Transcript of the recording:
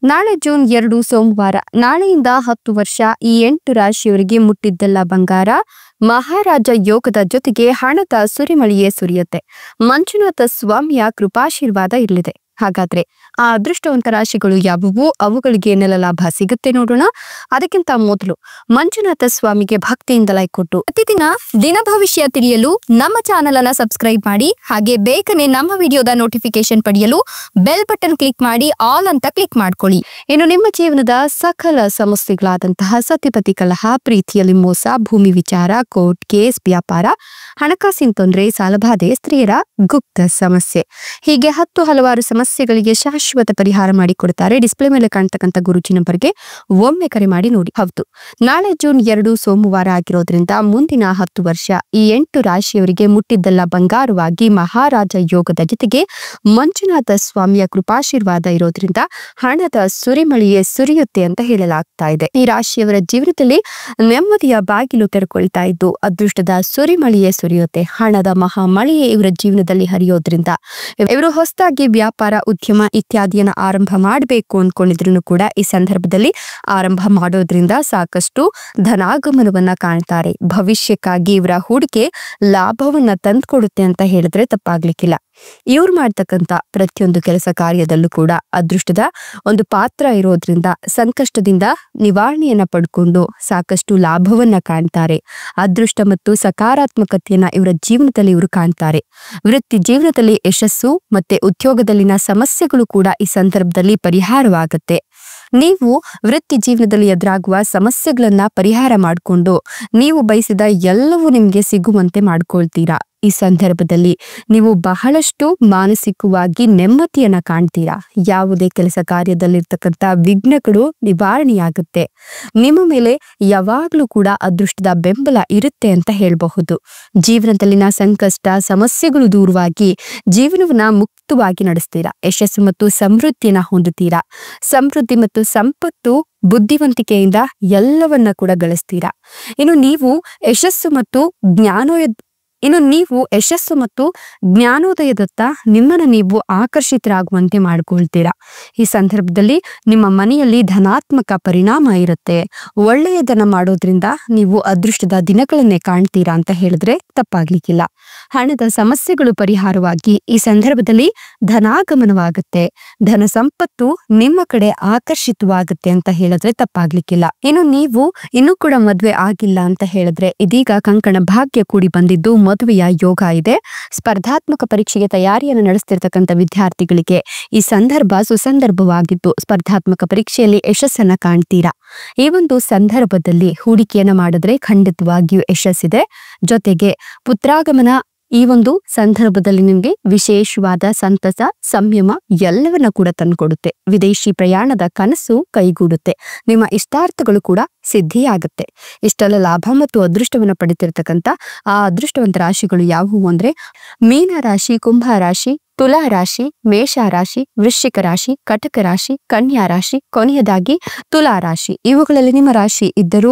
ನಾಳೆ ಜೂನ್ 2 ಸೋಮವಾರ. ನಾಳೆಯಿಂದ 10 ವರ್ಷ ಈ 8 ರಾಶಿಯವರಿಗೆ ಮುಟ್ಟಿದ್ದೆಲ್ಲ ಬಂಗಾರ. ಮಹಾರಾಜ ಯೋಗದ ಜೊತೆಗೆ ಹಣದ ಸುರಿಮಳೆಯೇ ಸುರಿಯುತ್ತೆ. ಮಂಜುನಾಥ ಸ್ವಾಮಿಯ ಕೃಪಾಶೀರ್ವಾದ ಇರಲಿದೆ. ಹಾಗಾದ್ರೆ ಆ ಅದೃಷ್ಟವಂತ ರಾಶಿಗಳು ಯಾವುವು, ಅವುಗಳಿಗೆ ಏನೆಲ್ಲ ಲಾಭ ಸಿಗುತ್ತೆ ನೋಡೋಣ. ಅದಕ್ಕಿಂತ ಮೊದಲು ಮಂಜುನಾಥ ಸ್ವಾಮಿಗೆ ಭಕ್ತಿಯಿಂದ ಲೈಕ್ ಕೊಟ್ಟು ಪ್ರತಿದಿನ ದಿನ ಭವಿಷ್ಯ ತಿಳಿಯಲು ನಮ್ಮ ಚಾನೆಲ್ ಅನ್ನ ಸಬ್ಸ್ಕ್ರೈಬ್ ಮಾಡಿ. ಹಾಗೆ ಬೇಗನೆ ನಮ್ಮ ವಿಡಿಯೋದ ನೋಟಿಫಿಕೇಶನ್ ಪಡೆಯಲು ಬೆಲ್ ಬಟನ್ ಕ್ಲಿಕ್ ಮಾಡಿ ಆಲ್ ಅಂತ ಕ್ಲಿಕ್ ಮಾಡ್ಕೊಳ್ಳಿ. ಇನ್ನು ನಿಮ್ಮ ಜೀವನದ ಸಕಲ ಸಮಸ್ಯೆಗಳಾದಂತಹ ಸತಿಪತಿ ಕಲಹ, ಪ್ರೀತಿಯಲ್ಲಿ ಮೋಸ, ಭೂಮಿ ವಿಚಾರ, ಕೋರ್ಟ್ ಕೇಸ್, ವ್ಯಾಪಾರ, ಹಣಕಾಸಿನ ತೊಂದರೆ, ಸಾಲಬಾಧೆ, ಸ್ತ್ರೀಯರ ಗುಪ್ತ ಸಮಸ್ಯೆ, ಹೀಗೆ ಹಲವಾರು ಸಮಸ್ಯೆಗಳಿಗೆ ಶಾಶ್ವತ ಪರಿಹಾರ ಮಾಡಿಕೊಡ್ತಾರೆ. ಡಿಸ್ಪ್ಲೇ ಮೇಲೆ ಕಾಣ್ತಕ್ಕಂಥ ಗುರುಜಿ ನಂಬರ್ಗೆ ಒಮ್ಮೆ ಕರೆ ಮಾಡಿ ನೋಡಿ. ಹೌದು, ನಾಳೆ ಜೂನ್ 2 ಸೋಮವಾರ ಆಗಿರೋದ್ರಿಂದ ಮುಂದಿನ 10 ವರ್ಷ ಈ 8 ರಾಶಿಯವರಿಗೆ ಮುಟ್ಟಿದ್ದೆಲ್ಲ ಬಂಗಾರವಾಗಿ ಮಹಾರಾಜ ಯೋಗದ ಜೊತೆಗೆ ಮಂಜುನಾಥ ಸ್ವಾಮಿಯ ಕೃಪಾಶೀರ್ವಾದ ಇರೋದ್ರಿಂದ ಹಣದ ಸುರಿಮಳೆಯೇ ಸುರಿಯುತ್ತೆ ಅಂತ ಹೇಳಲಾಗ್ತಾ ಇದೆ. ಈ ರಾಶಿಯವರ ಜೀವನದಲ್ಲಿ ನೆಮ್ಮದಿಯ ಬಾಗಿಲು ತೆರೆಕೊಳ್ತಾ ಇದ್ದು ಅದೃಷ್ಟದ ಸುರಿಮಳೆಯೇ ಸುರಿಯುತ್ತೆ. ಹಣದ ಮಹಾಮಳೆಯೇ ಇವರ ಜೀವನದಲ್ಲಿ ಹರಿಯೋದ್ರಿಂದ ಇವರು ಹೊಸದಾಗಿ ವ್ಯಾಪಾರ, ಉದ್ಯಮ ಇತ್ಯಾದಿಯನ್ನ ಆರಂಭ ಮಾಡಬೇಕು ಅನ್ಕೊಂಡಿದ್ರು ಕೂಡ ಈ ಸಂದರ್ಭದಲ್ಲಿ ಆರಂಭ ಮಾಡೋದ್ರಿಂದ ಸಾಕಷ್ಟು ಧನಾಗಮನವನ್ನ ಕಾಣ್ತಾರೆ. ಭವಿಷ್ಯಕ್ಕಾಗಿ ಇವರ ಹೂಡಿಕೆ ಲಾಭವನ್ನ ತಂದ್ಕೊಡುತ್ತೆ ಅಂತ ಹೇಳಿದ್ರೆ ತಪ್ಪಾಗ್ಲಿಕ್ಕಿಲ್ಲ. ಇವ್ರು ಮಾಡ್ತಕ್ಕಂಥ ಪ್ರತಿಯೊಂದು ಕೆಲಸ ಕಾರ್ಯದಲ್ಲೂ ಕೂಡ ಅದೃಷ್ಟದ ಒಂದು ಪಾತ್ರ ಇರೋದ್ರಿಂದ ಸಂಕಷ್ಟದಿಂದ ನಿವಾರಣೆಯನ್ನ ಪಡ್ಕೊಂಡು ಸಾಕಷ್ಟು ಲಾಭವನ್ನ ಕಾಣ್ತಾರೆ. ಅದೃಷ್ಟ ಮತ್ತು ಸಕಾರಾತ್ಮಕತೆಯನ್ನ ಇವರ ಜೀವನದಲ್ಲಿ ಇವರು ಕಾಣ್ತಾರೆ. ವೃತ್ತಿ ಜೀವನದಲ್ಲಿ ಯಶಸ್ಸು ಮತ್ತೆ ಉದ್ಯೋಗದಲ್ಲಿನ ಸಮಸ್ಯೆಗಳು ಕೂಡ ಈ ಸಂದರ್ಭದಲ್ಲಿ ಪರಿಹಾರವಾಗುತ್ತೆ. ನೀವು ವೃತ್ತಿ ಜೀವನದಲ್ಲಿ ಎದುರಾಗುವ ಸಮಸ್ಯೆಗಳನ್ನ ಪರಿಹಾರ ಮಾಡಿಕೊಂಡು ನೀವು ಬಯಸಿದ ಎಲ್ಲವೂ ನಿಮ್ಗೆ ಸಿಗುವಂತೆ ಮಾಡ್ಕೊಳ್ತೀರಾ. ಈ ಸಂದರ್ಭದಲ್ಲಿ ನೀವು ಬಹಳಷ್ಟು ಮಾನಸಿಕವಾಗಿ ನೆಮ್ಮದಿಯನ್ನ ಕಾಣ್ತೀರಾ. ಯಾವುದೇ ಕೆಲಸ ಕಾರ್ಯದಲ್ಲಿರ್ತಕ್ಕಂಥ ವಿಘ್ನಗಳು ನಿವಾರಣೆಯಾಗುತ್ತೆ. ನಿಮ್ಮ ಮೇಲೆ ಯಾವಾಗ್ಲೂ ಕೂಡ ಅದೃಷ್ಟದ ಬೆಂಬಲ ಇರುತ್ತೆ ಅಂತ ಹೇಳಬಹುದು. ಜೀವನದಲ್ಲಿನ ಸಂಕಷ್ಟ ಸಮಸ್ಯೆಗಳು ದೂರವಾಗಿ ಜೀವನವನ್ನ ಮುಕ್ತವಾಗಿ ನಡೆಸ್ತೀರಾ. ಯಶಸ್ಸು ಮತ್ತು ಸಮೃದ್ಧಿಯನ್ನ ಹೊಂದುತ್ತೀರಾ. ಸಮೃದ್ಧಿ ಮತ್ತು ಸಂಪತ್ತು ಬುದ್ಧಿವಂತಿಕೆಯಿಂದ ಎಲ್ಲವನ್ನ ಕೂಡ ಗಳಿಸ್ತೀರಾ. ಇನ್ನು ನೀವು ಯಶಸ್ಸು ಮತ್ತು ಜ್ಞಾನೋದಯದತ್ತ ನಿಮ್ಮನ್ನ ನೀವು ಆಕರ್ಷಿತರಾಗುವಂತೆ ಮಾಡ್ಕೊಳ್ತೀರಾ. ಈ ಸಂದರ್ಭದಲ್ಲಿ ನಿಮ್ಮ ಮನೆಯಲ್ಲಿ ಧನಾತ್ಮಕ ಪರಿಣಾಮ ಇರುತ್ತೆ. ಒಳ್ಳೆಯದನ್ನ ಮಾಡೋದ್ರಿಂದ ನೀವು ಅದೃಷ್ಟದ ದಿನಗಳನ್ನೇ ಕಾಣ್ತೀರಾ ಅಂತ ಹೇಳಿದ್ರೆ ತಪ್ಪಾಗ್ಲಿಕ್ಕಿಲ್ಲ. ಹಣದ ಸಮಸ್ಯೆಗಳು ಪರಿಹಾರವಾಗಿ ಈ ಸಂದರ್ಭದಲ್ಲಿ ಧನಾಗಮನವಾಗುತ್ತೆ. ಧನ ಸಂಪತ್ತು ನಿಮ್ಮ ಕಡೆ ಆಕರ್ಷಿತವಾಗುತ್ತೆ ಅಂತ ಹೇಳಿದ್ರೆ ತಪ್ಪಾಗ್ಲಿಕ್ಕಿಲ್ಲ. ಇನ್ನು ನೀವು ಇನ್ನೂ ಕೂಡ ಮದ್ವೆ ಆಗಿಲ್ಲ ಅಂತ ಹೇಳಿದ್ರೆ ಇದೀಗ ಕಂಕಣ ಭಾಗ್ಯ ಕೂಡಿ ಬಂದಿದ್ದು ಮದುವೆಯ ಯೋಗ ಇದೆ. ಸ್ಪರ್ಧಾತ್ಮಕ ಪರೀಕ್ಷೆಗೆ ತಯಾರಿಯನ್ನು ನಡೆಸ್ತಿರ್ತಕ್ಕಂಥ ವಿದ್ಯಾರ್ಥಿಗಳಿಗೆ ಈ ಸಂದರ್ಭ ಸುಸಂದರ್ಭವಾಗಿದ್ದು ಸ್ಪರ್ಧಾತ್ಮಕ ಪರೀಕ್ಷೆಯಲ್ಲಿ ಯಶಸ್ಸನ್ನ ಕಾಣ್ತೀರಾ. ಈ ಒಂದು ಸಂದರ್ಭದಲ್ಲಿ ಹೂಡಿಕೆಯನ್ನ ಮಾಡಿದ್ರೆ ಖಂಡಿತವಾಗಿಯೂ ಯಶಸ್ಸಿದೆ. ಜೊತೆಗೆ ಪುತ್ರಾಗಮನ ಈ ಒಂದು ಸಂದರ್ಭದಲ್ಲಿ ನಿಮ್ಗೆ ವಿಶೇಷವಾದ ಸಂತಸ, ಸಂಯಮ ಎಲ್ಲವನ್ನ ಕೂಡ ತಂದುಕೊಡುತ್ತೆ. ವಿದೇಶಿ ಪ್ರಯಾಣದ ಕನಸು ಕೈಗೂಡುತ್ತೆ. ನಿಮ್ಮ ಇಷ್ಟಾರ್ಥಗಳು ಕೂಡ ಸಿದ್ಧಿಯಾಗುತ್ತೆ. ಇಷ್ಟೆಲ್ಲ ಲಾಭ ಮತ್ತು ಅದೃಷ್ಟವನ್ನ ಪಡಿತಿರ್ತಕ್ಕಂಥ ಆ ಅದೃಷ್ಟವಂತ ರಾಶಿಗಳು ಯಾವುವು ಅಂದ್ರೆ ಮೀನ ರಾಶಿ, ಕುಂಭ ರಾಶಿ, ತುಲಾ ರಾಶಿ, ಮೇಷ ರಾಶಿ, ವೃಶ್ಚಿಕ ರಾಶಿ, ಕಟಕ ರಾಶಿ, ಕನ್ಯಾ ರಾಶಿ, ಕೊನೆಯದಾಗಿ ತುಲಾ ರಾಶಿ. ಇವುಗಳಲ್ಲಿ ನಿಮ್ಮ ರಾಶಿ ಇದ್ದರೂ